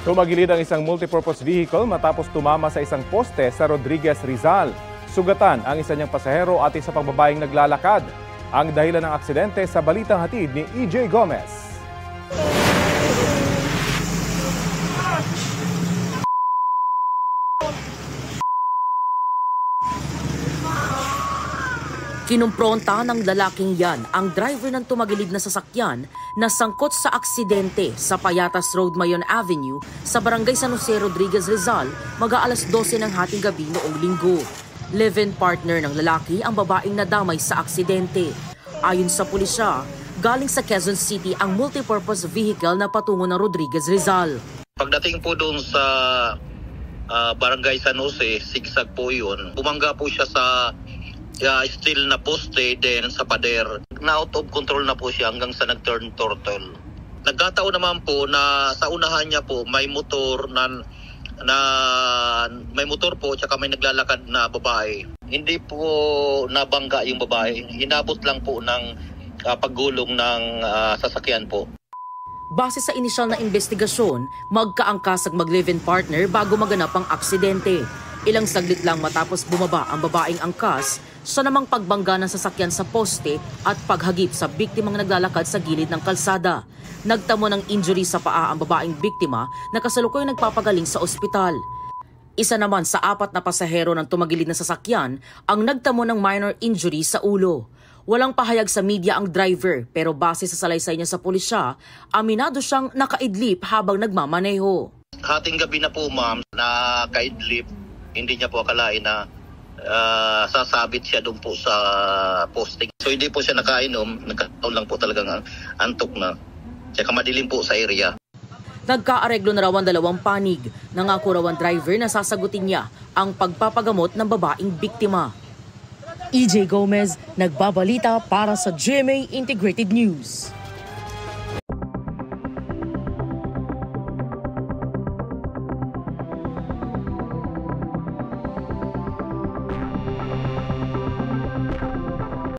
Tumagilid ang isang multipurpose vehicle matapos tumama sa isang poste sa Rodriguez, Rizal. Sugatan ang isa niyang pasahero at isa pang babaeng naglalakad. Ang dahilan ng aksidente sa balitang hatid ni EJ Gomez. Kinumpronta ng lalaking yan ang driver ng tumagilid na sasakyan na sangkot sa aksidente sa Payatas Road, Mayon Avenue sa Barangay San Jose, Rodriguez, Rizal mag-aalas 12 ng hating gabi noong Linggo. Live-in partner ng lalaki ang babaeng nadamay sa aksidente. Ayon sa pulisya, galing sa Quezon City ang multipurpose vehicle na patungo ng Rodriguez, Rizal. Pagdating po doon sa Barangay San Jose, sigsag po yun. Bumangga po siya sa steel na poste, then sa pader. Na out of control na po siya hanggang sa nag-turn turtle. Nagkataon naman po na sa unahan niya po may motor may motor po tsaka may naglalakad na babae. Hindi po nabangga yung babae. Hinabot lang po ng paggulong ng sasakyan po. Base sa inisyal na investigasyon, magkaangkas ang mag-live-in partner bago maganap ang aksidente. Ilang saglit lang matapos bumaba ang babaeng angkas, sa namang pagbangga ng sasakyan sa poste at paghagip sa biktimang naglalakad sa gilid ng kalsada. Nagtamo ng injury sa paa ang babaeng biktima na kasalukuyang nagpapagaling sa ospital. Isa naman sa 4 na pasahero ng tumagilid na sasakyan ang nagtamo ng minor injury sa ulo. Walang pahayag sa media ang driver pero base sa salaysay niya sa pulisya, aminado siyang nakaidlip habang nagmamaneho. Hating gabi na po ma'am, na kaidlip, hindi niya po akalain na sasabit siya doon po sa posting. So hindi po siya nakainom, nagkataon lang po talagang antok na. Tsaka madilim po sa area. Nagkaareglo na raw ang dalawang panig. Nangako raw ang driver na sasagutin niya ang pagpapagamot ng babaeng biktima. EJ Gomez, nagbabalita para sa GMA Integrated News.